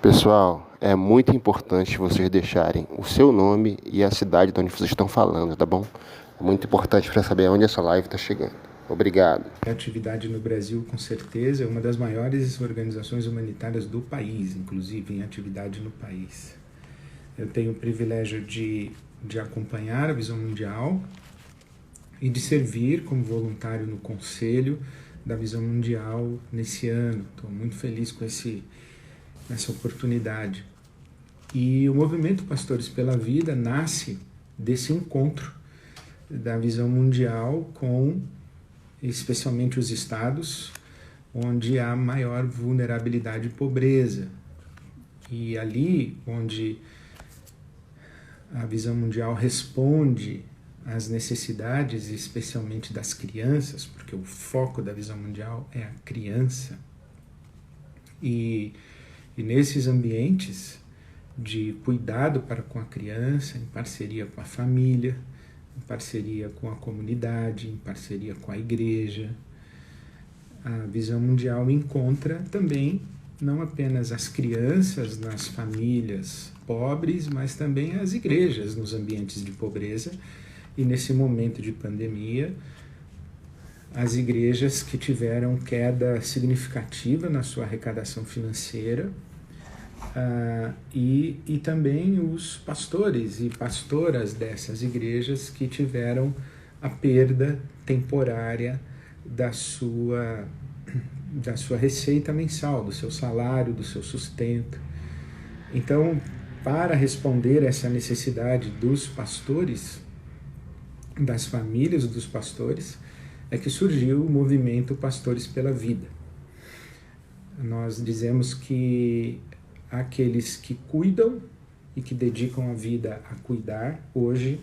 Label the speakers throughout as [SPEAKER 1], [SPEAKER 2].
[SPEAKER 1] Pessoal, é muito importante vocês deixarem o seu nome e a cidade de onde vocês estão falando, tá bom? É muito importante para saber onde essa live está chegando. Obrigado.
[SPEAKER 2] A atividade no Brasil, com certeza, é uma das maiores organizações humanitárias do país, inclusive em atividade no país. Eu tenho o privilégio de acompanhar a Visão Mundial e de servir como voluntário no Conselho da Visão Mundial nesse ano. Estou muito feliz com essa oportunidade. E o movimento Pastores pela Vida nasce desse encontro da Visão Mundial com especialmente os estados onde há maior vulnerabilidade e pobreza. E ali onde a Visão Mundial responde às necessidades, especialmente das crianças, porque o foco da Visão Mundial é a criança. E nesses ambientes de cuidado para com a criança, em parceria com a família, em parceria com a comunidade, em parceria com a igreja, a Visão Mundial encontra também não apenas as crianças nas famílias pobres, mas também as igrejas nos ambientes de pobreza. E nesse momento de pandemia, as igrejas que tiveram queda significativa na sua arrecadação financeira, e também os pastores e pastoras dessas igrejas que tiveram a perda temporária da sua receita mensal, do seu salário, do seu sustento. Então, para responder essa necessidade dos pastores, das famílias dos pastores, é que surgiu o movimento Pastores pela Vida. Nós dizemos que aqueles que cuidam e que dedicam a vida a cuidar, hoje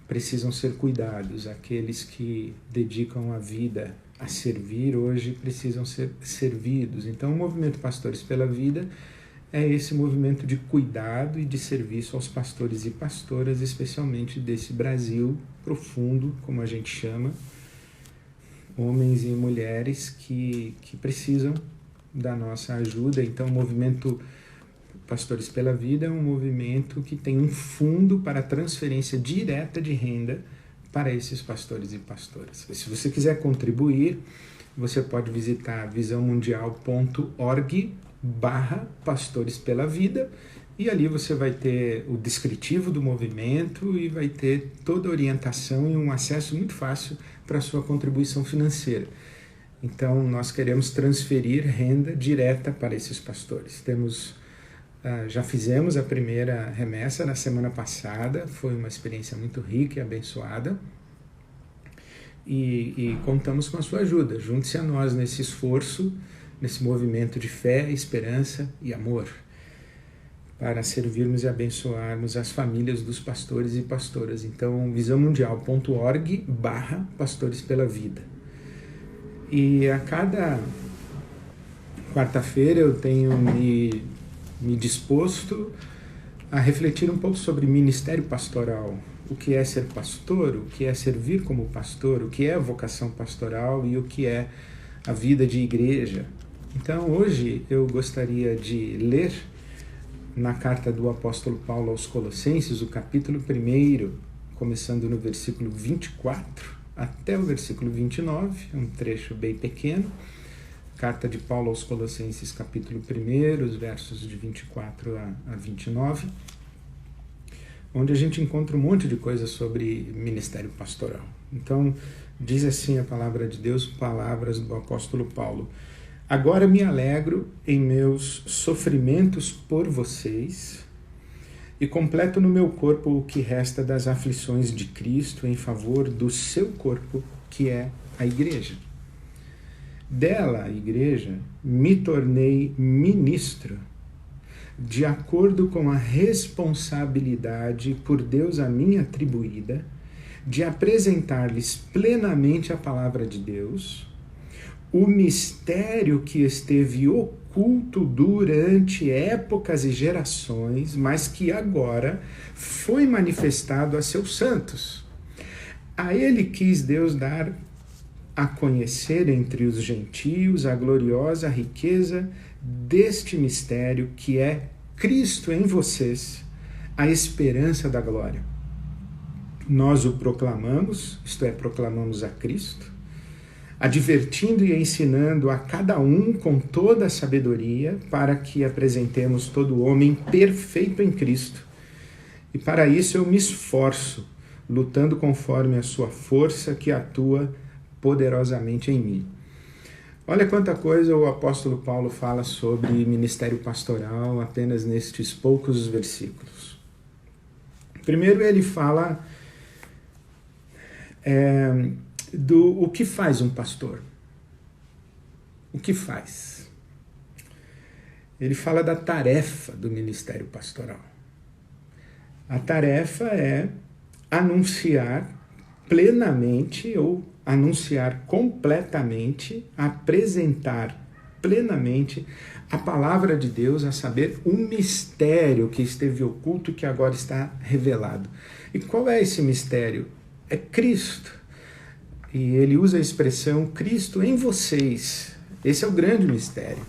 [SPEAKER 2] precisam ser cuidados. Aqueles que dedicam a vida a servir, hoje precisam ser servidos. Então, o movimento Pastores pela Vida é esse movimento de cuidado e de serviço aos pastores e pastoras, especialmente desse Brasil profundo, como a gente chama, homens e mulheres que precisam da nossa ajuda. Então, o movimento Pastores pela Vida é um movimento que tem um fundo para transferência direta de renda para esses pastores e pastoras. Se você quiser contribuir, você pode visitar visãomundial.org/Pastores pela Vida, e ali você vai ter o descritivo do movimento e vai ter toda a orientação e um acesso muito fácil para a sua contribuição financeira. Então, nós queremos transferir renda direta para esses pastores. Já fizemos a primeira remessa na semana passada, foi uma experiência muito rica e abençoada, e contamos com a sua ajuda. Junte-se a nós nesse esforço, nesse movimento de fé, esperança e amor, para servirmos e abençoarmos as famílias dos pastores e pastoras. Então, visãomundial.org/Pastores pela Vida. E a cada quarta-feira eu tenho me disposto a refletir um pouco sobre ministério pastoral, o que é ser pastor, o que é servir como pastor, o que é vocação pastoral e o que é a vida de igreja. Então, hoje eu gostaria de ler na carta do apóstolo Paulo aos Colossenses, o capítulo 1, começando no versículo 24 até o versículo 29, é um trecho bem pequeno. Carta de Paulo aos Colossenses, capítulo 1, os versos de 24 a 29, onde a gente encontra um monte de coisas sobre ministério pastoral. Então, diz assim a palavra de Deus, palavras do apóstolo Paulo: agora me alegro em meus sofrimentos por vocês e completo no meu corpo o que resta das aflições de Cristo em favor do seu corpo, que é a igreja. Dela, a igreja, me tornei ministro, de acordo com a responsabilidade por Deus a mim atribuída, de apresentar-lhes plenamente a palavra de Deus, o mistério que esteve oculto durante épocas e gerações, mas que agora foi manifestado a seus santos. A ele quis Deus dar a conhecer entre os gentios a gloriosa riqueza deste mistério que é Cristo em vocês, a esperança da glória. Nós o proclamamos, isto é, proclamamos a Cristo, advertindo e ensinando a cada um com toda a sabedoria, para que apresentemos todo homem perfeito em Cristo. E para isso eu me esforço, lutando conforme a sua força que atua poderosamente em mim. Olha quanta coisa o apóstolo Paulo fala sobre ministério pastoral apenas nestes poucos versículos. Primeiro ele fala o que faz um pastor. O que faz? Ele fala da tarefa do ministério pastoral. A tarefa é anunciar plenamente ou anunciar completamente, apresentar plenamente a palavra de Deus, a saber, o mistério que esteve oculto e que agora está revelado. E qual é esse mistério? É Cristo. E ele usa a expressão Cristo em vocês. Esse é o grande mistério.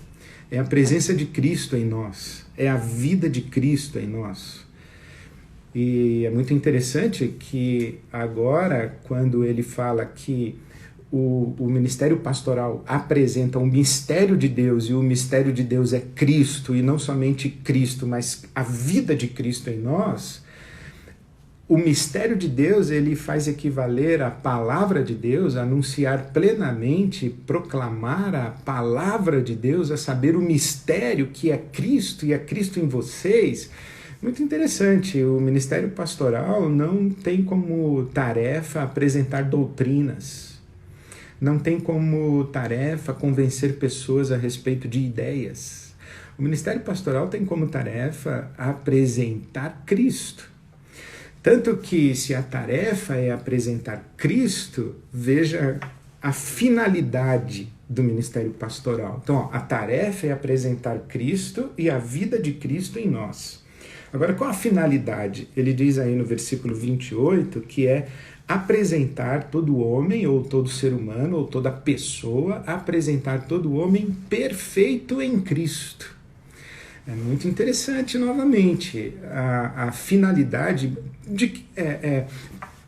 [SPEAKER 2] É a presença de Cristo em nós. É a vida de Cristo em nós. E é muito interessante que agora, quando ele fala que o ministério pastoral apresenta o mistério de Deus, e o mistério de Deus é Cristo, e não somente Cristo, mas a vida de Cristo em nós, o mistério de Deus ele faz equivaler à palavra de Deus, anunciar plenamente, proclamar a palavra de Deus, a saber o mistério que é Cristo e é Cristo em vocês. Muito interessante, o ministério pastoral não tem como tarefa apresentar doutrinas, não tem como tarefa convencer pessoas a respeito de ideias. O ministério pastoral tem como tarefa apresentar Cristo. Tanto que, se a tarefa é apresentar Cristo, veja a finalidade do ministério pastoral. Então, a tarefa é apresentar Cristo e a vida de Cristo em nós. Agora, qual a finalidade? Ele diz aí no versículo 28 que é apresentar todo homem, ou todo ser humano, ou toda pessoa, apresentar todo homem perfeito em Cristo. É muito interessante, novamente, a finalidade de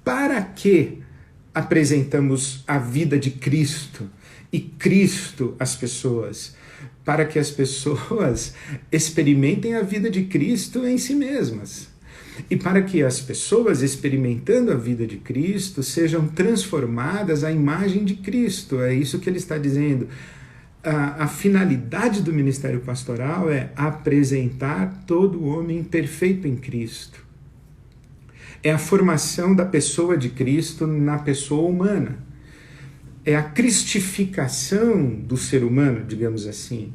[SPEAKER 2] para que apresentamos a vida de Cristo e Cristo às pessoas, para que as pessoas experimentem a vida de Cristo em si mesmas. E para que as pessoas, experimentando a vida de Cristo, sejam transformadas à imagem de Cristo. É isso que ele está dizendo. A finalidade do ministério pastoral é apresentar todo homem perfeito em Cristo. É a formação da pessoa de Cristo na pessoa humana. É a cristificação do ser humano, digamos assim.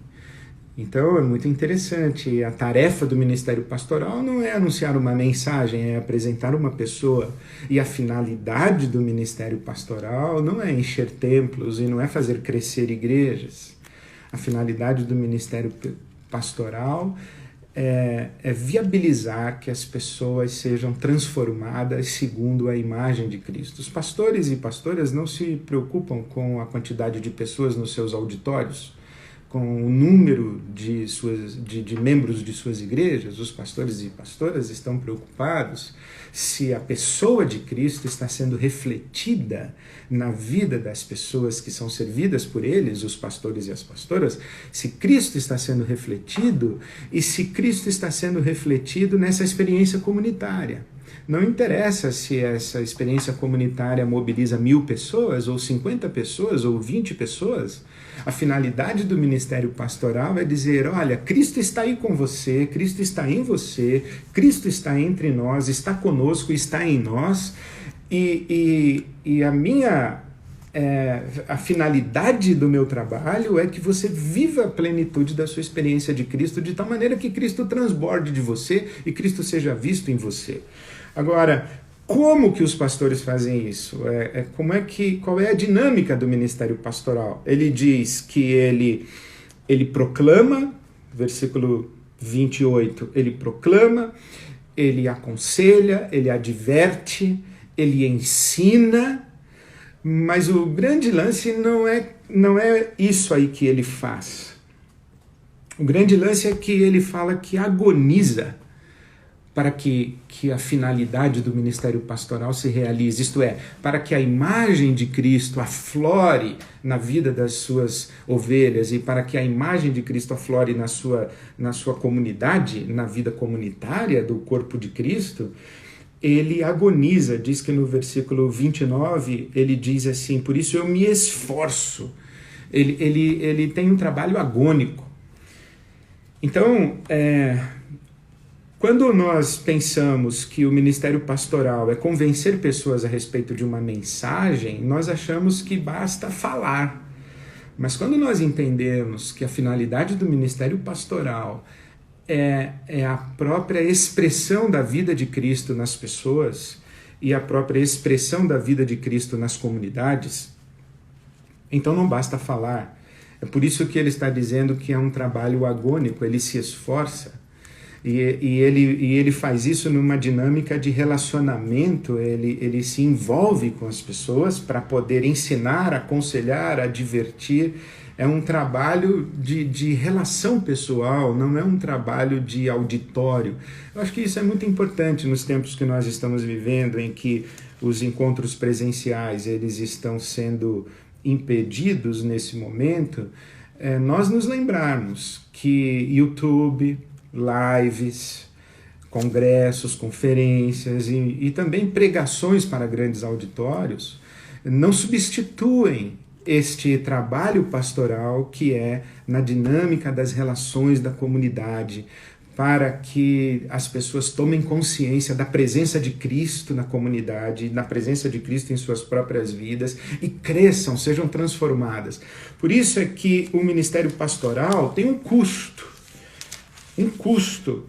[SPEAKER 2] Então é muito interessante. A tarefa do ministério pastoral não é anunciar uma mensagem, é apresentar uma pessoa. E a finalidade do ministério pastoral não é encher templos e não é fazer crescer igrejas. A finalidade do ministério pastoral é viabilizar que as pessoas sejam transformadas segundo a imagem de Cristo. Os pastores e pastoras não se preocupam com a quantidade de pessoas nos seus auditórios, com o número de membros de suas igrejas. Os pastores e pastoras estão preocupados se a pessoa de Cristo está sendo refletida na vida das pessoas que são servidas por eles, os pastores e as pastoras, se Cristo está sendo refletido e se Cristo está sendo refletido nessa experiência comunitária. Não interessa se essa experiência comunitária mobiliza 1000 pessoas, ou 50 pessoas, ou 20 pessoas. A finalidade do ministério pastoral é dizer, olha, Cristo está aí com você, Cristo está em você, Cristo está entre nós, está conosco, está em nós. E a finalidade do meu trabalho é que você viva a plenitude da sua experiência de Cristo, de tal maneira que Cristo transborde de você e Cristo seja visto em você. Agora, como que os pastores fazem isso? Qual é a dinâmica do ministério pastoral? Ele diz que ele proclama, versículo 28, ele proclama, ele aconselha, ele adverte, ele ensina, mas o grande lance não é isso aí que ele faz. O grande lance é que ele fala que agoniza para que a finalidade do ministério pastoral se realize, isto é, para que a imagem de Cristo aflore na vida das suas ovelhas e para que a imagem de Cristo aflore na sua comunidade, na vida comunitária do corpo de Cristo. Ele agoniza, diz que no versículo 29, ele diz assim, por isso eu me esforço. Ele tem um trabalho agônico. Então, quando nós pensamos que o ministério pastoral é convencer pessoas a respeito de uma mensagem, nós achamos que basta falar. Mas quando nós entendemos que a finalidade do ministério pastoral é a própria expressão da vida de Cristo nas pessoas e a própria expressão da vida de Cristo nas comunidades, então não basta falar. É por isso que ele está dizendo que é um trabalho agônico, ele se esforça. E ele faz isso numa dinâmica de relacionamento, ele se envolve com as pessoas para poder ensinar, aconselhar, advertir. É um trabalho de relação pessoal, não é um trabalho de auditório. Eu acho que isso é muito importante nos tempos que nós estamos vivendo, em que os encontros presenciais eles estão sendo impedidos nesse momento, nós nos lembrarmos que YouTube, lives, congressos, conferências e também pregações para grandes auditórios não substituem este trabalho pastoral que é na dinâmica das relações da comunidade, para que as pessoas tomem consciência da presença de Cristo na comunidade, da presença de Cristo em suas próprias vidas e cresçam, sejam transformadas. Por isso é que o ministério pastoral tem um custo,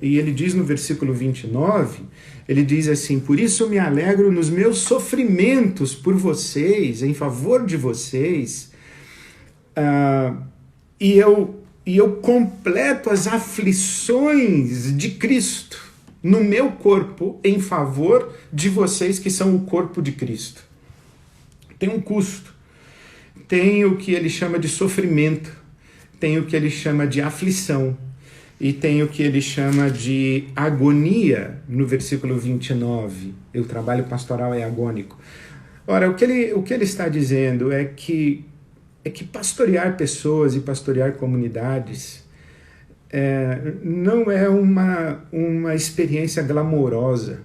[SPEAKER 2] e ele diz no versículo 29, ele diz assim, por isso eu me alegro nos meus sofrimentos por vocês, em favor de vocês, e eu completo as aflições de Cristo no meu corpo em favor de vocês que são o corpo de Cristo. Tem um custo, tem o que ele chama de sofrimento, tem o que ele chama de aflição, e tem o que ele chama de agonia, no versículo 29. O trabalho pastoral é agônico. Ora, o que ele está dizendo é que pastorear pessoas e pastorear comunidades não é uma experiência glamourosa.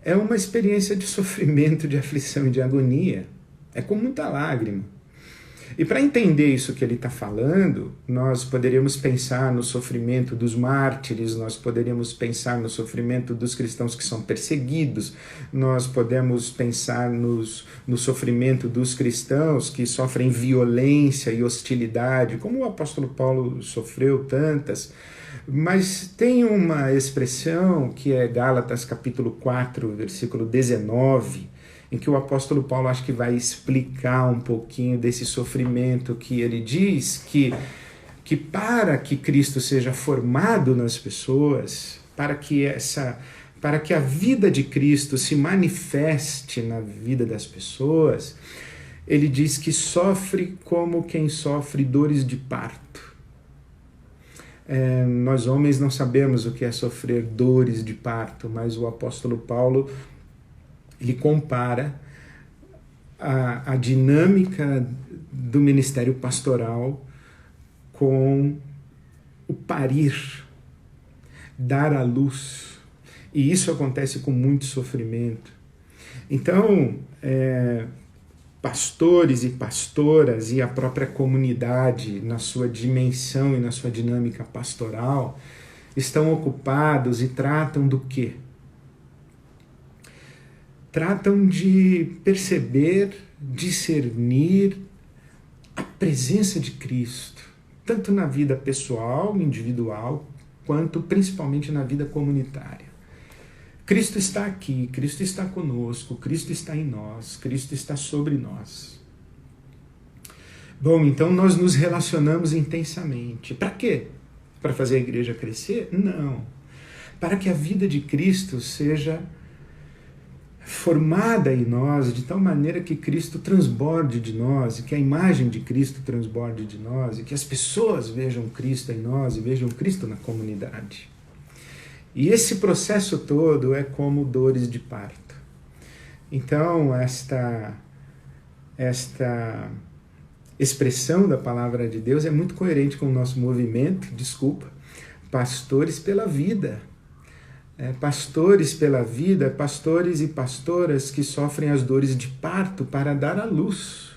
[SPEAKER 2] É uma experiência de sofrimento, de aflição e de agonia. É com muita lágrima. E para entender isso que ele está falando, nós poderíamos pensar no sofrimento dos mártires, nós poderíamos pensar no sofrimento dos cristãos que são perseguidos, nós podemos pensar no sofrimento dos cristãos que sofrem violência e hostilidade, como o apóstolo Paulo sofreu tantas. Mas tem uma expressão que é Gálatas capítulo 4, versículo 19, em que o apóstolo Paulo acho que vai explicar um pouquinho desse sofrimento, que ele diz que para que Cristo seja formado nas pessoas, para que a vida de Cristo se manifeste na vida das pessoas, ele diz que sofre como quem sofre dores de parto. Nós homens não sabemos o que é sofrer dores de parto, mas o apóstolo Paulo ele compara a dinâmica do ministério pastoral com o parir, dar à luz. E isso acontece com muito sofrimento. Então, pastores e pastoras e a própria comunidade, na sua dimensão e na sua dinâmica pastoral, estão ocupados e tratam do quê? Tratam de perceber, discernir a presença de Cristo, tanto na vida pessoal, individual, quanto principalmente na vida comunitária. Cristo está aqui, Cristo está conosco, Cristo está em nós, Cristo está sobre nós. Bom, então nós nos relacionamos intensamente. Para quê? Para fazer a igreja crescer? Não. Para que a vida de Cristo seja formada em nós de tal maneira que Cristo transborde de nós, e que a imagem de Cristo transborde de nós, e que as pessoas vejam Cristo em nós e vejam Cristo na comunidade. E esse processo todo é como dores de parto. Então, esta expressão da palavra de Deus é muito coerente com o nosso movimento, Pastores pela Vida. Pastores pela vida, pastores e pastoras que sofrem as dores de parto para dar à luz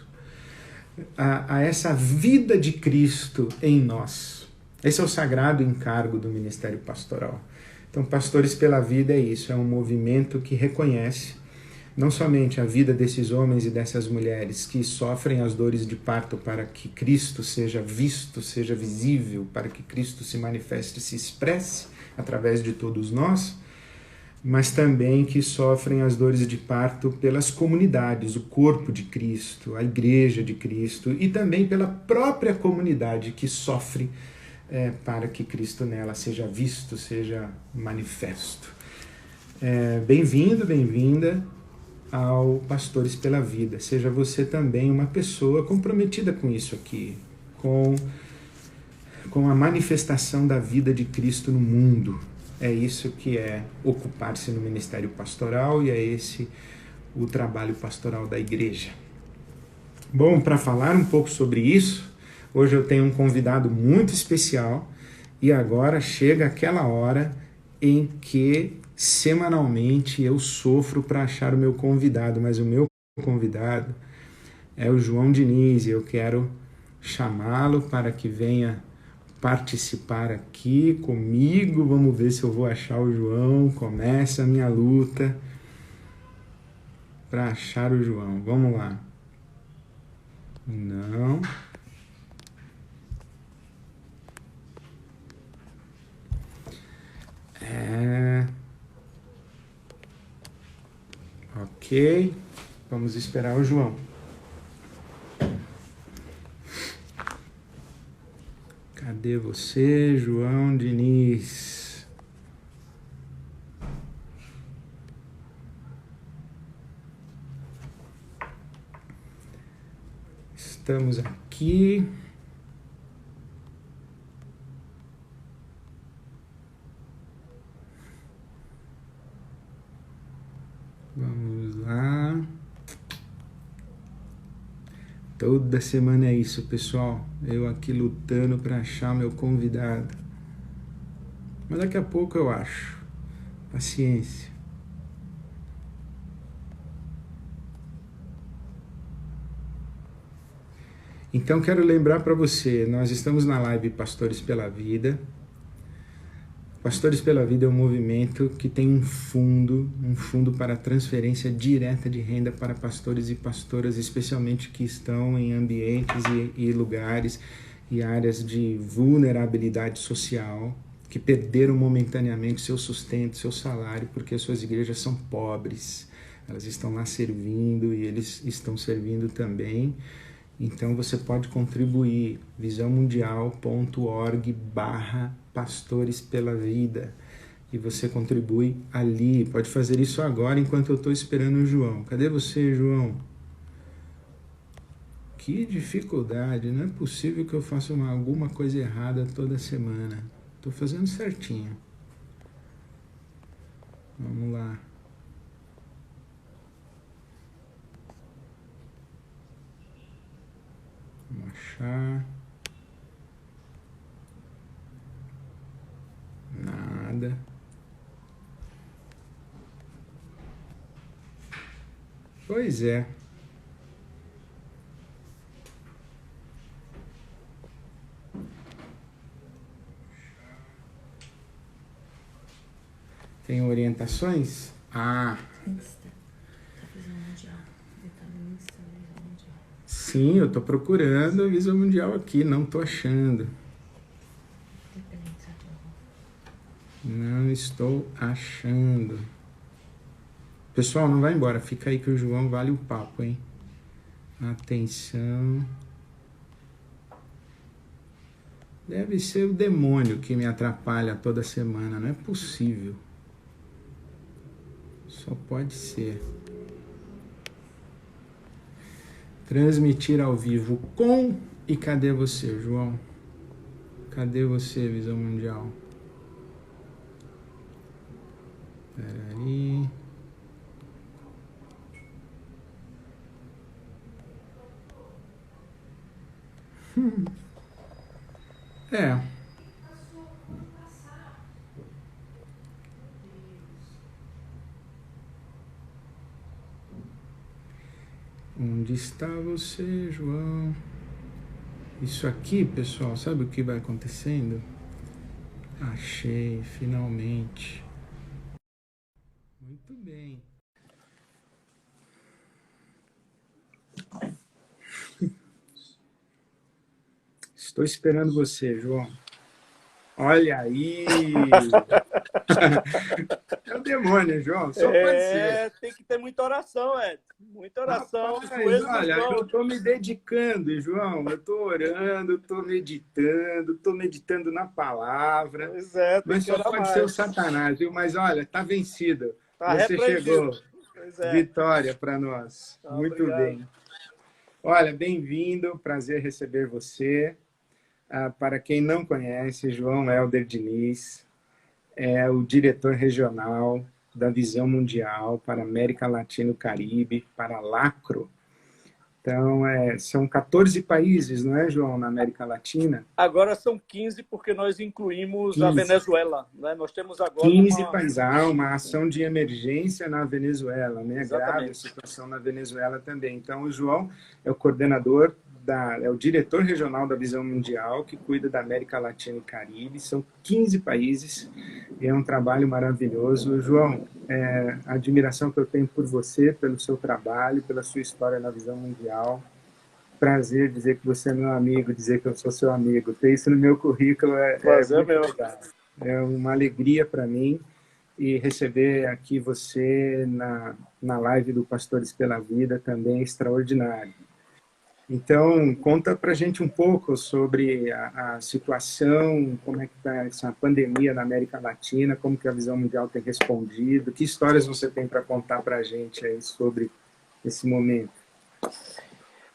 [SPEAKER 2] a essa vida de Cristo em nós. Esse é o sagrado encargo do ministério pastoral. Então, Pastores pela Vida é isso, é um movimento que reconhece não somente a vida desses homens e dessas mulheres que sofrem as dores de parto para que Cristo seja visto, seja visível, para que Cristo se manifeste, se expresse através de todos nós, mas também que sofrem as dores de parto pelas comunidades, o corpo de Cristo, a igreja de Cristo, e também pela própria comunidade que sofre para que Cristo nela seja visto, seja manifesto. Bem-vindo, bem-vinda ao Pastores pela Vida. Seja você também uma pessoa comprometida com isso aqui, com a manifestação da vida de Cristo no mundo. É isso que é ocupar-se no ministério pastoral, e é esse o trabalho pastoral da igreja. Bom, para falar um pouco sobre isso, hoje eu tenho um convidado muito especial, e agora chega aquela hora em que semanalmente eu sofro para achar o meu convidado, mas o meu convidado é o João Diniz, e eu quero chamá-lo para que venha participar aqui comigo. Vamos ver se eu vou achar o João. Começa a minha luta para achar o João. Vamos lá. Não. Ok. Vamos esperar o João. Cadê você, João Diniz? Estamos aqui. Vamos lá. Toda semana é isso, pessoal. Eu aqui lutando para achar meu convidado. Mas daqui a pouco eu acho. Paciência. Então quero lembrar para você, nós estamos na live Pastores pela Vida. Pastores pela Vida é um movimento que tem um fundo para transferência direta de renda para pastores e pastoras, especialmente que estão em ambientes e lugares e áreas de vulnerabilidade social, que perderam momentaneamente seu sustento, seu salário, porque as suas igrejas são pobres. Elas estão lá servindo e eles estão servindo também. Então você pode contribuir, visãomundial.org/Pastores pela Vida, e você contribui ali. Pode fazer isso agora enquanto eu estou esperando o João. Cadê você, João? Que dificuldade, não é possível que eu faça alguma coisa errada toda semana. Estou fazendo certinho. Vamos lá. Vamos achar. Nada. Pois é. Tem orientações? Sim, eu estou procurando a Visão Mundial aqui, não estou achando. Não estou achando. Pessoal, não vai embora, fica aí que o João vale o papo, hein? Atenção. Deve ser o demônio que me atrapalha toda semana, não é possível. Só pode ser. Transmitir ao vivo com... E cadê você, João? Cadê você, Visão Mundial? Peraí. É. Onde está você, João? Isso aqui, pessoal, sabe o que vai acontecendo? Achei, finalmente. Muito bem. Estou esperando você, João. Olha aí! É o demônio, João. Só pode ser.
[SPEAKER 3] Tem que ter muita oração, Ed. Muita oração.
[SPEAKER 2] Rapaz, olha, eu estou me dedicando, João. Eu estou orando, estou meditando na palavra.
[SPEAKER 3] Pois é,
[SPEAKER 2] mas só pode ser o Satanás, viu? Mas olha, está vencido.
[SPEAKER 3] Tá
[SPEAKER 2] Você chegou.
[SPEAKER 3] Pois é.
[SPEAKER 2] Vitória para nós. Muito
[SPEAKER 3] obrigado.
[SPEAKER 2] Bem. Olha, bem-vindo. Prazer receber você. Para quem não conhece, João Helder Diniz é o diretor regional da Visão Mundial para América Latina e Caribe, para Lacro. Então, são 14 países, não é, João, na América Latina?
[SPEAKER 3] Agora são 15, porque nós incluímos 15. A Venezuela. Né? Nós temos agora
[SPEAKER 2] 15 países. Uma ação de emergência na Venezuela, né? Grave a situação na Venezuela também. Então, o João é o coordenador, é o diretor regional da Visão Mundial, que cuida da América Latina e Caribe. São 15 países e é um trabalho maravilhoso. João, a admiração que eu tenho por você, pelo seu trabalho, pela sua história na Visão Mundial. Prazer dizer que você é meu amigo, dizer que eu sou seu amigo. Ter isso no meu currículo é uma alegria para mim. E receber aqui você na live do Pastores pela Vida também é extraordinário. Então, conta para a gente um pouco sobre a situação, como é que está essa pandemia na América Latina, como que a Visão Mundial tem respondido, que histórias você tem para contar para a gente aí sobre esse momento.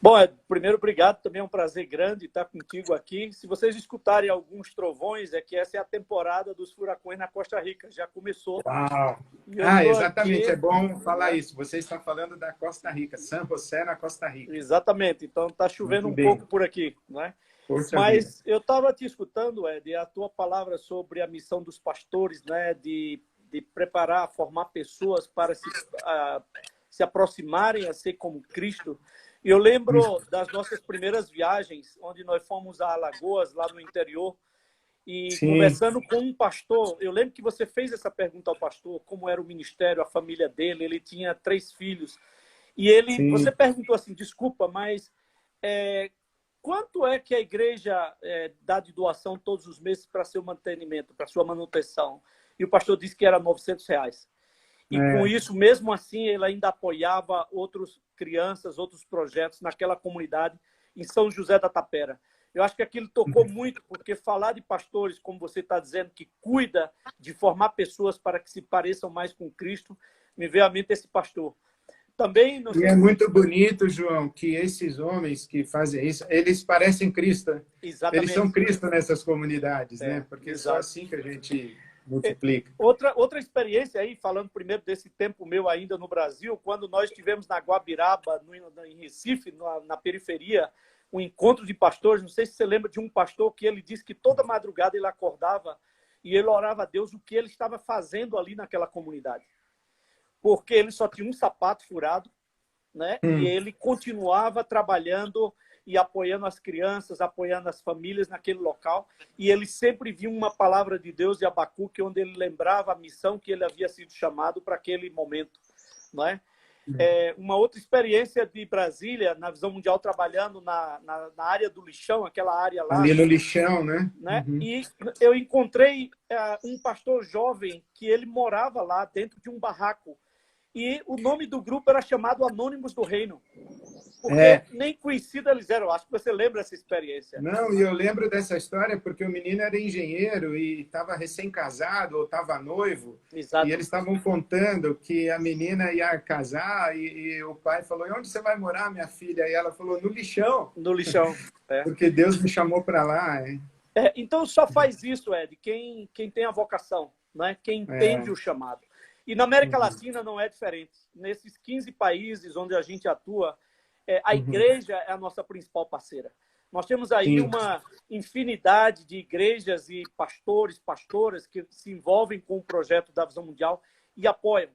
[SPEAKER 3] Bom, primeiro, obrigado, também é um prazer grande estar contigo aqui. Se vocês escutarem alguns trovões, é que essa é a temporada dos furacões na Costa Rica, já começou.
[SPEAKER 2] Uau! Exatamente, aqui... é bom falar isso. Você está falando da Costa Rica, San José na Costa Rica.
[SPEAKER 3] Exatamente, então está chovendo pouco por aqui, né? Mas eu estava te escutando, Ed, a tua palavra sobre a missão dos pastores, né? De preparar, formar pessoas para se aproximarem a ser como Cristo. E eu lembro das nossas primeiras viagens, onde nós fomos a Alagoas, lá no interior, e conversando com um pastor. Eu lembro que você fez essa pergunta ao pastor, como era o ministério, a família dele. Ele tinha 3 filhos. E você perguntou assim, desculpa, mas quanto é que a igreja dá de doação todos os meses para seu mantenimento, para sua manutenção? E o pastor disse que era R$900. E com isso, mesmo assim, ele ainda apoiava outras crianças, outros projetos naquela comunidade em São José da Tapera. Eu acho que aquilo tocou muito, porque falar de pastores, como você está dizendo, que cuida de formar pessoas para que se pareçam mais com Cristo, me veio à mente esse pastor. Também
[SPEAKER 2] E é muito bonito, João, que esses homens que fazem isso, eles parecem Cristo.
[SPEAKER 3] Exatamente.
[SPEAKER 2] Eles são Cristo nessas comunidades, né? Porque só assim que a gente multiplica.
[SPEAKER 3] Outra experiência aí, falando primeiro desse tempo meu ainda no Brasil, quando nós estivemos na Guabiraba, em Recife, na periferia, um encontro de pastores. Não sei se você lembra de um pastor que ele disse que toda madrugada ele acordava e ele orava a Deus o que ele estava fazendo ali naquela comunidade. Porque ele só tinha um sapato furado, né? E ele continuava trabalhando e apoiando as crianças, apoiando as famílias naquele local. E ele sempre via uma palavra de Deus de Abacuque, onde ele lembrava a missão que ele havia sido chamado para aquele momento, não é? Uma outra experiência de Brasília, na Visão Mundial, trabalhando na área do lixão, aquela área lá.
[SPEAKER 2] Ali no lixão, né?
[SPEAKER 3] E eu encontrei um pastor jovem que ele morava lá dentro de um barraco. e o nome do grupo era chamado Anônimos do Reino. Porque nem conhecido eles eram. Acho que você lembra essa experiência.
[SPEAKER 2] Não, e eu lembro dessa história porque o menino era engenheiro e estava recém-casado ou estava noivo.
[SPEAKER 3] Exato.
[SPEAKER 2] E eles estavam contando que a menina ia casar e o pai falou, e onde você vai morar, minha filha? E ela falou, no lixão.
[SPEAKER 3] No lixão.
[SPEAKER 2] Porque Deus me chamou para lá.
[SPEAKER 3] Então só faz isso, Ed, quem tem a vocação, né? Quem entende o chamado. E na América Latina não é diferente. Nesses 15 países onde a gente atua, a igreja é a nossa principal parceira. Nós temos aí uma infinidade de igrejas e pastores, pastoras que se envolvem com o projeto da Visão Mundial e apoiam.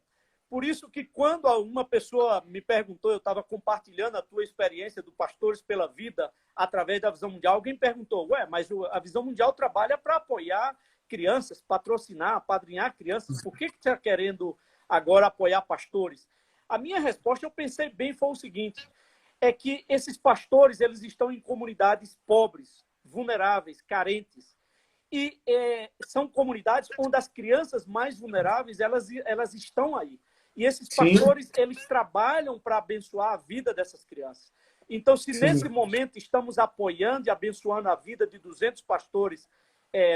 [SPEAKER 3] Por isso que quando uma pessoa me perguntou, eu estava compartilhando a tua experiência do Pastores pela Vida através da Visão Mundial, alguém perguntou, mas a Visão Mundial trabalha para apoiar crianças, patrocinar, apadrinhar crianças, por que está querendo agora apoiar pastores? A minha resposta, eu pensei bem, foi o seguinte, é que esses pastores eles estão em comunidades pobres, vulneráveis, carentes. E são comunidades onde as crianças mais vulneráveis elas estão aí. E esses pastores eles trabalham para abençoar a vida dessas crianças. Então, se nesse momento estamos apoiando e abençoando a vida de 200 pastores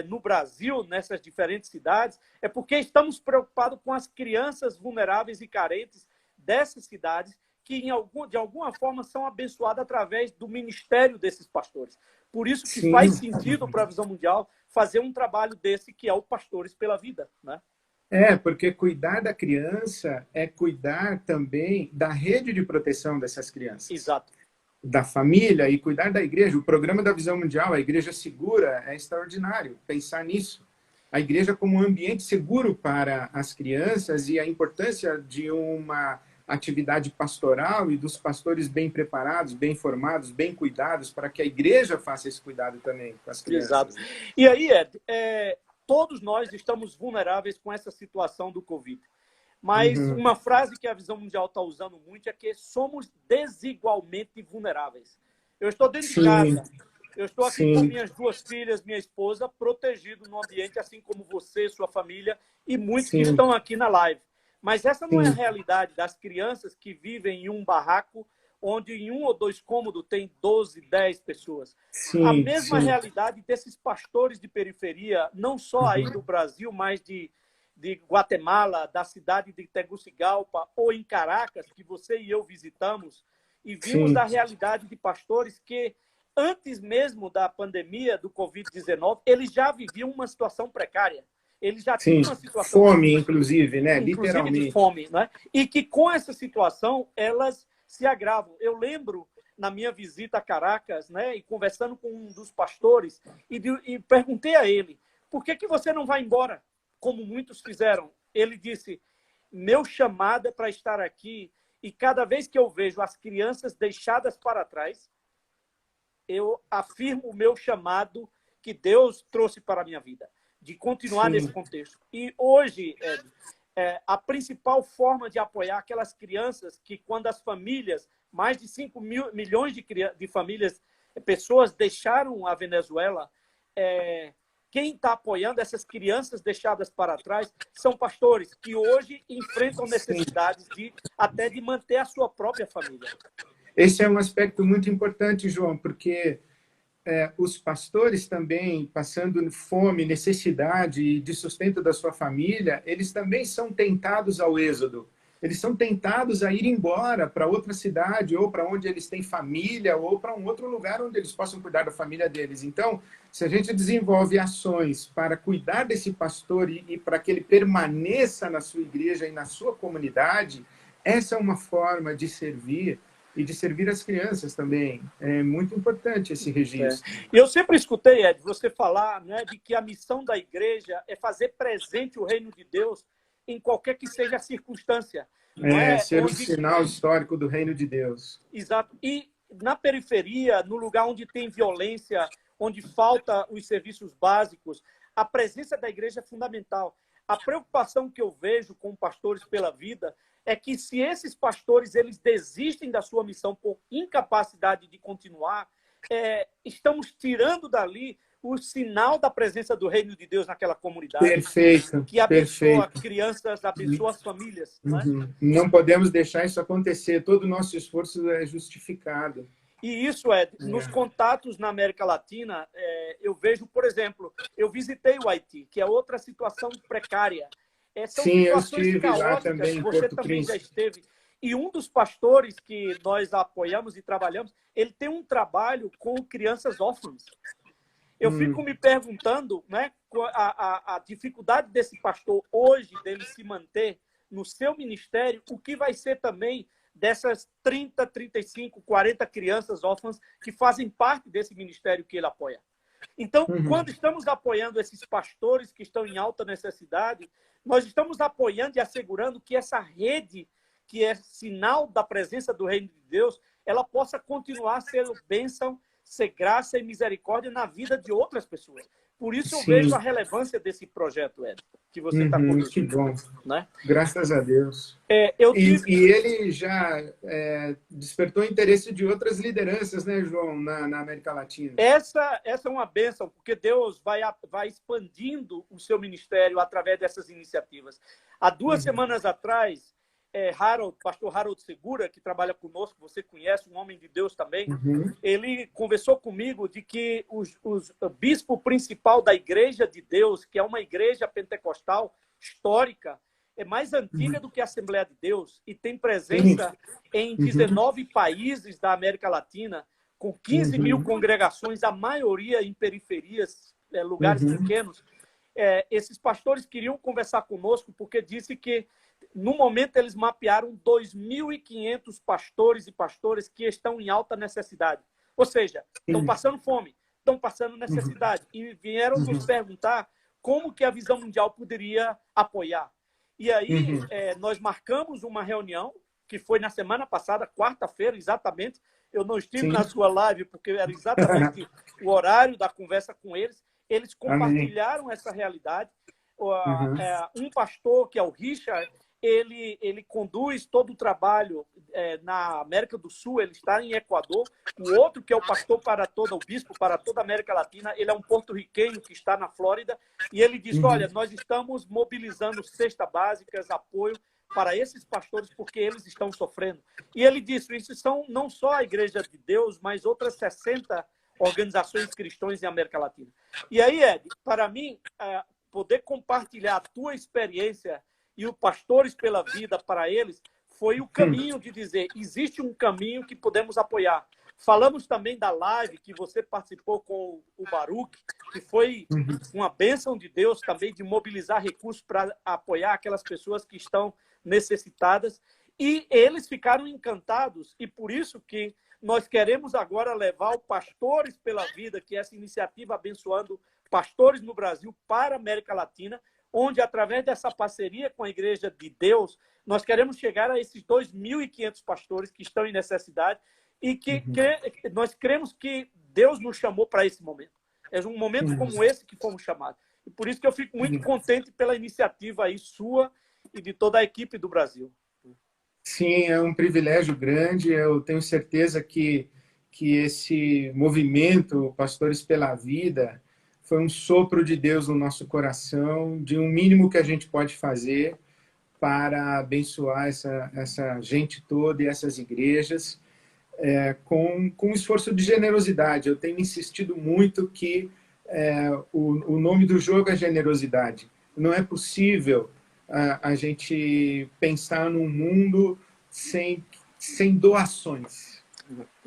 [SPEAKER 3] no Brasil, nessas diferentes cidades, é porque estamos preocupados com as crianças vulneráveis e carentes dessas cidades que, de alguma forma, são abençoadas através do ministério desses pastores. Por isso que faz sentido para a Visão Mundial fazer um trabalho desse, que é o Pastores pela Vida, né?
[SPEAKER 2] Porque cuidar da criança é cuidar também da rede de proteção dessas crianças.
[SPEAKER 3] Exato.
[SPEAKER 2] Da família e cuidar da igreja. O programa da Visão Mundial, a Igreja Segura, é extraordinário pensar nisso. A igreja como um ambiente seguro para as crianças e a importância de uma atividade pastoral e dos pastores bem preparados, bem formados, bem cuidados, para que a igreja faça esse cuidado também com as crianças.
[SPEAKER 3] Exato. E aí, Ed, todos nós estamos vulneráveis com essa situação do Covid. Mas uma frase que a Visão Mundial está usando muito é que somos desigualmente vulneráveis. Eu estou dentro de casa, eu estou aqui com minhas 2 filhas, minha esposa, protegido no ambiente, assim como você, sua família e muitos que estão aqui na live. Mas essa não é a realidade das crianças que vivem em um barraco onde em 1 ou 2 cômodos tem 12, 10 pessoas. A mesma realidade desses pastores de periferia, não só aí do Brasil, mas de Guatemala, da cidade de Tegucigalpa ou em Caracas, que você e eu visitamos, e vimos a realidade de pastores que, antes mesmo da pandemia do Covid-19, eles já viviam uma situação precária. Eles já tinham uma situação...
[SPEAKER 2] Fome, inclusive, né? Literalmente.
[SPEAKER 3] De fome, né? E que com essa situação, elas se agravam. Eu lembro, na minha visita a Caracas, né, e conversando com um dos pastores, e perguntei a ele, por que você não vai embora, como muitos fizeram? Ele disse, meu chamado é para estar aqui, e cada vez que eu vejo as crianças deixadas para trás, eu afirmo o meu chamado que Deus trouxe para a minha vida, de continuar nesse contexto. E hoje, Ed, a principal forma de apoiar aquelas crianças que, quando as famílias, mais de 5 milhões de famílias, pessoas deixaram a Venezuela, quem está apoiando essas crianças deixadas para trás são pastores que hoje enfrentam necessidades até de manter a sua própria família.
[SPEAKER 2] Esse é um aspecto muito importante, João, porque os pastores também, passando fome, necessidade de sustento da sua família, eles também são tentados ao êxodo. Eles são tentados a ir embora para outra cidade, ou para onde eles têm família, ou para um outro lugar onde eles possam cuidar da família deles. Então, se a gente desenvolve ações para cuidar desse pastor e para que ele permaneça na sua igreja e na sua comunidade, essa é uma forma de servir e de servir as crianças também. É muito importante esse registro.
[SPEAKER 3] E eu sempre escutei, Ed, você falar, né, de que a missão da igreja é fazer presente o reino de Deus em qualquer que seja a circunstância.
[SPEAKER 2] Ser um sinal histórico do reino de Deus.
[SPEAKER 3] Exato. E na periferia, no lugar onde tem violência, onde falta os serviços básicos, a presença da igreja é fundamental. A preocupação que eu vejo com Pastores pela Vida é que se esses pastores eles desistem da sua missão por incapacidade de continuar, estamos tirando dali o sinal da presença do reino de Deus naquela comunidade.
[SPEAKER 2] Perfeito.
[SPEAKER 3] Que abençoa
[SPEAKER 2] perfeito.
[SPEAKER 3] crianças, abençoa as famílias. Não é?
[SPEAKER 2] Não podemos deixar isso acontecer. Todo o nosso esforço é justificado.
[SPEAKER 3] E isso nos contatos na América Latina, eu vejo, por exemplo, eu visitei o Haiti, que é outra situação precária. São
[SPEAKER 2] Sim, eu
[SPEAKER 3] situações
[SPEAKER 2] estive
[SPEAKER 3] caóticas,
[SPEAKER 2] lá também, em
[SPEAKER 3] você
[SPEAKER 2] Porto
[SPEAKER 3] também
[SPEAKER 2] Cristo.
[SPEAKER 3] já esteve. E um dos pastores que nós apoiamos e trabalhamos, ele tem um trabalho com crianças órfãs. Eu fico me perguntando, né, a dificuldade desse pastor hoje, dele se manter no seu ministério, o que vai ser também dessas 30, 35, 40 crianças órfãs que fazem parte desse ministério que ele apoia. Então, quando estamos apoiando esses pastores que estão em alta necessidade, nós estamos apoiando e assegurando que essa rede, que é sinal da presença do reino de Deus, ela possa continuar sendo bênção, ser graça e misericórdia na vida de outras pessoas. Por isso eu vejo a relevância desse projeto, Ed, que você está conduzindo.
[SPEAKER 2] Que bom.
[SPEAKER 3] Né?
[SPEAKER 2] Graças a Deus. E ele já despertou interesse de outras lideranças, né, João, na América Latina.
[SPEAKER 3] Essa é uma bênção, porque Deus vai expandindo o seu ministério através dessas iniciativas. Há 2 semanas atrás, pastor Harold Segura, que trabalha conosco, você conhece, um homem de Deus também, ele conversou comigo de que o bispo principal da Igreja de Deus, que é uma igreja pentecostal histórica, é mais antiga do que a Assembleia de Deus e tem presença em 19 países da América Latina, com 15 mil congregações, a maioria em periferias, lugares pequenos. Esses pastores queriam conversar conosco porque disse que no momento, eles mapearam 2.500 pastores e pastoras que estão em alta necessidade. Ou seja, estão passando fome, estão passando necessidade. E vieram nos perguntar como que a Visão Mundial poderia apoiar. E aí, nós marcamos uma reunião, que foi na semana passada, quarta-feira, exatamente. Eu não estive na sua live, porque era exatamente o horário da conversa com eles. Eles compartilharam essa realidade. Um pastor, que é o Richard, ele conduz todo o trabalho na América do Sul, ele está em Equador. O outro, que é o pastor o bispo para toda a América Latina, ele é um porto-riquenho que está na Flórida, e ele diz, olha, nós estamos mobilizando cestas básicas, apoio para esses pastores, porque eles estão sofrendo. E ele disse, isso são não só a Igreja de Deus, mas outras 60 organizações cristãs em América Latina. E aí, Ed, para mim, poder compartilhar a tua experiência e o Pastores pela Vida para eles foi o caminho de dizer, existe um caminho que podemos apoiar. Falamos também da live que você participou com o Baruch, que foi uma bênção de Deus também de mobilizar recursos para apoiar aquelas pessoas que estão necessitadas. E eles ficaram encantados, e por isso que nós queremos agora levar o Pastores pela Vida, que é essa iniciativa abençoando pastores no Brasil para a América Latina, onde, através dessa parceria com a Igreja de Deus, nós queremos chegar a esses 2.500 pastores que estão em necessidade e que nós cremos que Deus nos chamou para esse momento. É um momento como esse que fomos chamados. E por isso que eu fico muito contente pela iniciativa aí sua e de toda a equipe do Brasil.
[SPEAKER 2] Sim, é um privilégio grande. Eu tenho certeza que esse movimento, Pastores pela Vida, foi um sopro de Deus no nosso coração, de um mínimo que a gente pode fazer para abençoar essa gente toda e essas igrejas, com um esforço de generosidade. Eu tenho insistido muito que o nome do jogo é generosidade. Não é possível a gente pensar num mundo sem doações.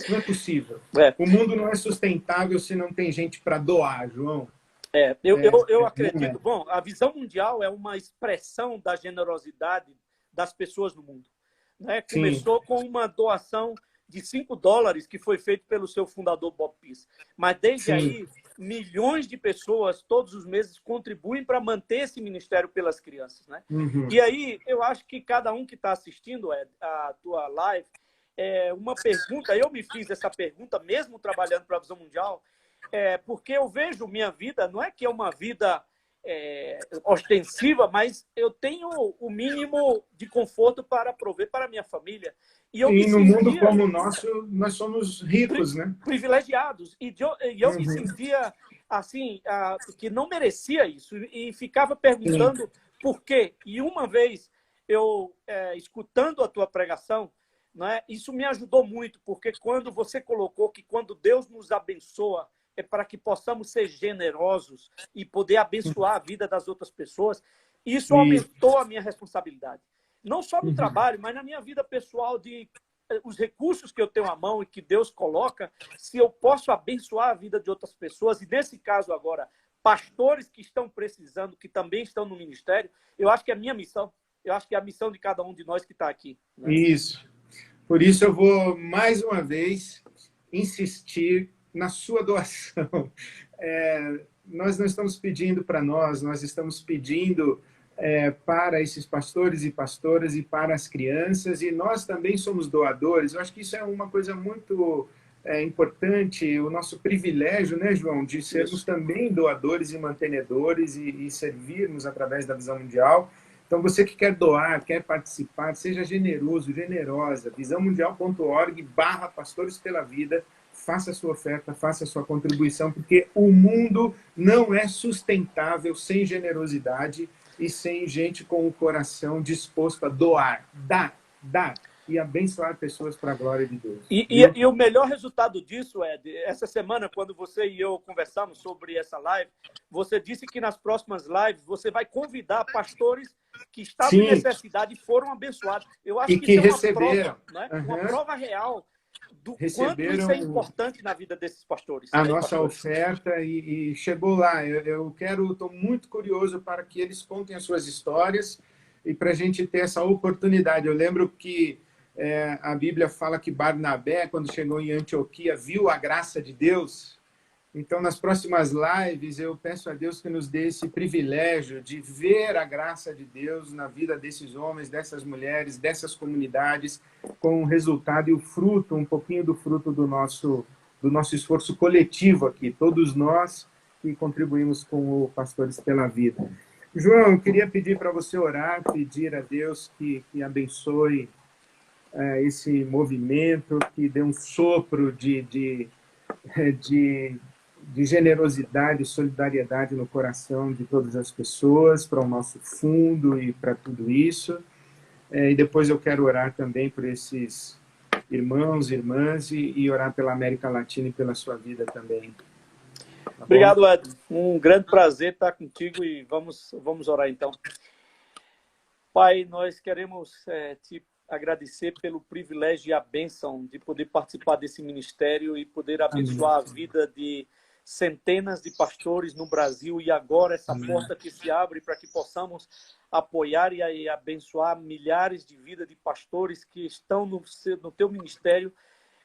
[SPEAKER 2] Não é possível. O mundo não é sustentável se não tem gente para doar, João.
[SPEAKER 3] Eu acredito. Bom, a Visão Mundial é uma expressão da generosidade das pessoas no mundo. Né? Começou com uma doação de $5 que foi feito pelo seu fundador, Bob Peace. Mas desde aí, milhões de pessoas, todos os meses, contribuem para manter esse ministério pelas crianças. Né? E aí, eu acho que cada um que está assistindo a tua live, uma pergunta, eu me fiz essa pergunta, mesmo trabalhando para a Visão Mundial, porque eu vejo minha vida, não é que é uma vida ostensiva, mas eu tenho o mínimo de conforto para prover para a minha família.
[SPEAKER 2] E no mundo como o nosso, nós somos ricos, né?
[SPEAKER 3] Privilegiados. E eu me sentia assim, que não merecia isso. E ficava perguntando por quê. E uma vez, eu escutando a tua pregação, né, isso me ajudou muito, porque quando você colocou que quando Deus nos abençoa, é para que possamos ser generosos e poder abençoar a vida das outras pessoas, isso aumentou a minha responsabilidade. Não só no trabalho, mas na minha vida pessoal, de os recursos que eu tenho à mão e que Deus coloca, se eu posso abençoar a vida de outras pessoas, e nesse caso agora, pastores que estão precisando, que também estão no ministério, eu acho que é a minha missão, eu acho que é a missão de cada um de nós que está aqui. Né?
[SPEAKER 2] Isso. Por isso eu vou, mais uma vez, insistir na sua doação. Nós não estamos pedindo para nós estamos pedindo para esses pastores e pastoras e para as crianças, e nós também somos doadores. Eu acho que isso é uma coisa muito importante, o nosso privilégio, né, João, de sermos também doadores e mantenedores e servirmos através da Visão Mundial. Então, você que quer doar, quer participar, seja generoso, generosa, visãomundial.org/pastores pela vida, faça a sua oferta, faça a sua contribuição, porque o mundo não é sustentável sem generosidade e sem gente com o coração disposto a doar, dar e abençoar pessoas para a glória de Deus.
[SPEAKER 3] E o melhor resultado disso, Ed, essa semana, quando você e eu conversamos sobre essa live, você disse que nas próximas lives você vai convidar pastores que estavam em necessidade e foram abençoados. Eu acho que isso
[SPEAKER 2] receberam.
[SPEAKER 3] É uma prova, né? Uma prova real do quanto isso é importante na vida desses pastores.
[SPEAKER 2] A nossa oferta e chegou lá. Estou muito curioso para que eles contem as suas histórias e para a gente ter essa oportunidade. Eu lembro que a Bíblia fala que Barnabé, quando chegou em Antioquia, viu a graça de Deus. Então, nas próximas lives, eu peço a Deus que nos dê esse privilégio de ver a graça de Deus na vida desses homens, dessas mulheres, dessas comunidades, com o resultado e o fruto, um pouquinho do fruto do nosso esforço coletivo aqui, todos nós que contribuímos com o Pastores pela Vida. João, eu queria pedir para você orar, pedir a Deus que abençoe esse movimento, que dê um sopro de generosidade e solidariedade no coração de todas as pessoas, para o nosso fundo e para tudo isso. E depois eu quero orar também por esses irmãos e irmãs e orar pela América Latina e pela sua vida também. Tá
[SPEAKER 3] Obrigado, Ed. Um grande prazer estar contigo e vamos orar então. Pai, nós queremos te agradecer pelo privilégio e a bênção de poder participar desse ministério e poder abençoar a vida de centenas de pastores no Brasil, e agora essa porta que se abre para que possamos apoiar e abençoar milhares de vidas de pastores que estão no teu ministério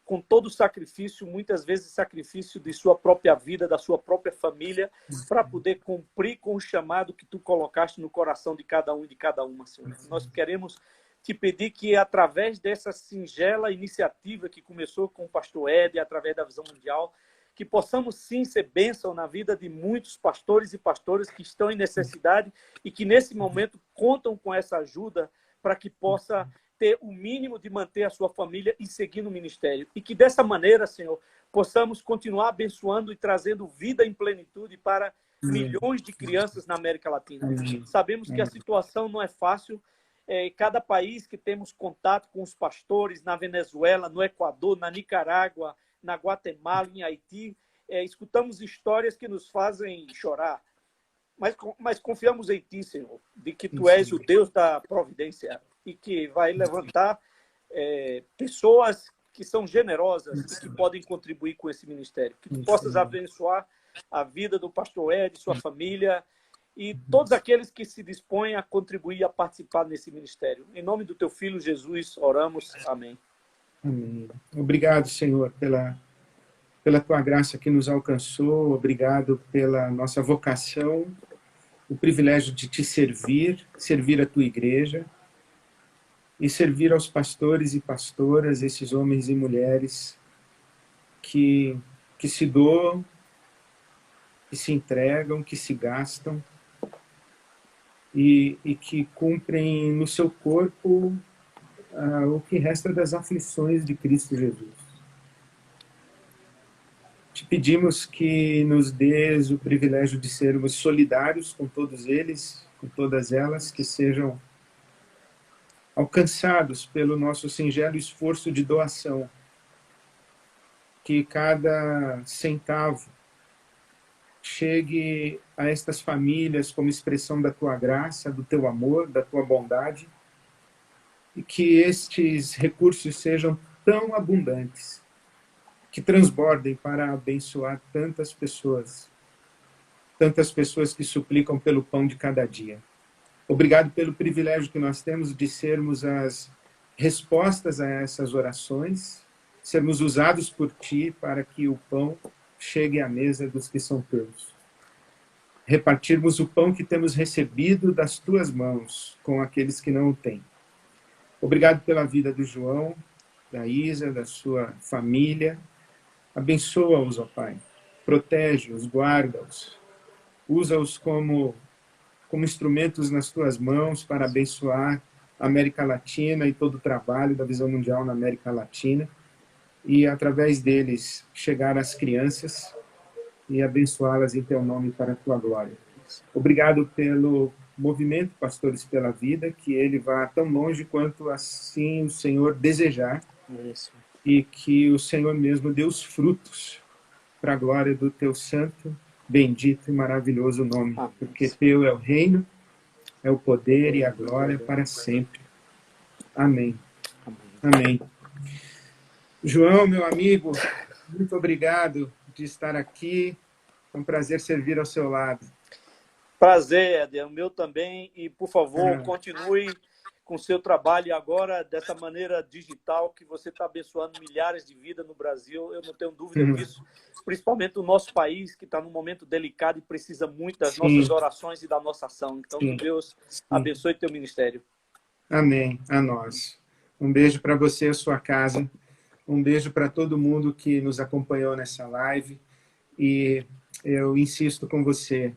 [SPEAKER 3] com todo o sacrifício, muitas vezes sacrifício de sua própria vida, da sua própria família, para poder cumprir com o chamado que tu colocaste no coração de cada um e de cada uma, Senhor. Nós queremos te pedir que, através dessa singela iniciativa que começou com o pastor Ed, através da Visão Mundial, que possamos sim ser bênção na vida de muitos pastores e pastoras que estão em necessidade e que nesse momento contam com essa ajuda para que possa ter o mínimo de manter a sua família e seguir no ministério. E que dessa maneira, Senhor, possamos continuar abençoando e trazendo vida em plenitude para milhões de crianças na América Latina. Sabemos que a situação não é fácil. Cada país que temos contato com os pastores, na Venezuela, no Equador, na Nicarágua, na Guatemala, em Haiti, escutamos histórias que nos fazem chorar. Mas confiamos em Ti, Senhor, de que Tu és o Deus da providência e que vai levantar pessoas que são generosas e que podem contribuir com esse ministério. Que Tu possas abençoar a vida do pastor Ed, sua família e todos aqueles que se dispõem a contribuir, a participar nesse ministério. Em nome do Teu Filho Jesus, oramos. Amém.
[SPEAKER 2] Amém. Obrigado, Senhor, pela Tua graça que nos alcançou. Obrigado pela nossa vocação, o privilégio de Te servir a Tua igreja e servir aos pastores e pastoras, esses homens e mulheres que se doam, que se entregam, que se gastam e que cumprem no seu corpo o que resta das aflições de Cristo Jesus. Te pedimos que nos dês o privilégio de sermos solidários com todos eles, com todas elas, que sejam alcançados pelo nosso singelo esforço de doação, que cada centavo chegue a estas famílias como expressão da tua graça, do teu amor, da tua bondade, e que estes recursos sejam tão abundantes, que transbordem para abençoar tantas pessoas que suplicam pelo pão de cada dia. Obrigado pelo privilégio que nós temos de sermos as respostas a essas orações, sermos usados por Ti para que o pão chegue à mesa dos que são teus. Repartirmos o pão que temos recebido das Tuas mãos com aqueles que não o têm. Obrigado pela vida do João, da Isa, da sua família. Abençoa-os, ó Pai. Protege-os, guarda-os. Usa-os como instrumentos nas Tuas mãos para abençoar a América Latina e todo o trabalho da Visão Mundial na América Latina. E, através deles, chegar às crianças e abençoá-las em Teu nome para a Tua glória. Obrigado pelo movimento Pastores pela Vida, que ele vá tão longe quanto assim o Senhor desejar.
[SPEAKER 3] Isso.
[SPEAKER 2] E que o Senhor mesmo dê os frutos para a glória do Teu santo, bendito e maravilhoso nome. Porque Teu é o reino, é o poder e a glória para sempre. Amém. Amém. João, meu amigo, muito obrigado de estar aqui. É um prazer servir ao seu lado.
[SPEAKER 3] Prazer, Éder, o meu também. E, por favor, continue com o seu trabalho agora dessa maneira digital, que você está abençoando milhares de vidas no Brasil. Eu não tenho dúvida disso. Principalmente no nosso país, que está num momento delicado e precisa muito das nossas orações e da nossa ação. Então, que Deus abençoe teu ministério.
[SPEAKER 2] Amém. A nós. Um beijo para você e a sua casa. Um beijo para todo mundo que nos acompanhou nessa live. E eu insisto com você,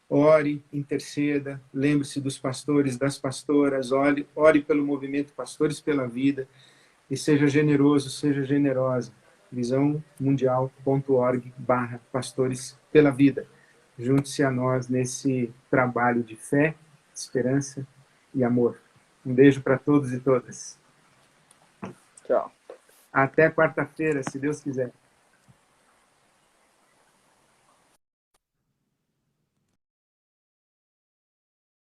[SPEAKER 2] ore, interceda, lembre-se dos pastores, das pastoras, ore pelo movimento Pastores pela Vida e seja generoso, seja generosa. visãomundial.org/pastores pela vida. Junte-se a nós nesse trabalho de fé, esperança e amor. Um beijo para todos e todas.
[SPEAKER 3] Tchau.
[SPEAKER 2] Até quarta-feira, se Deus quiser.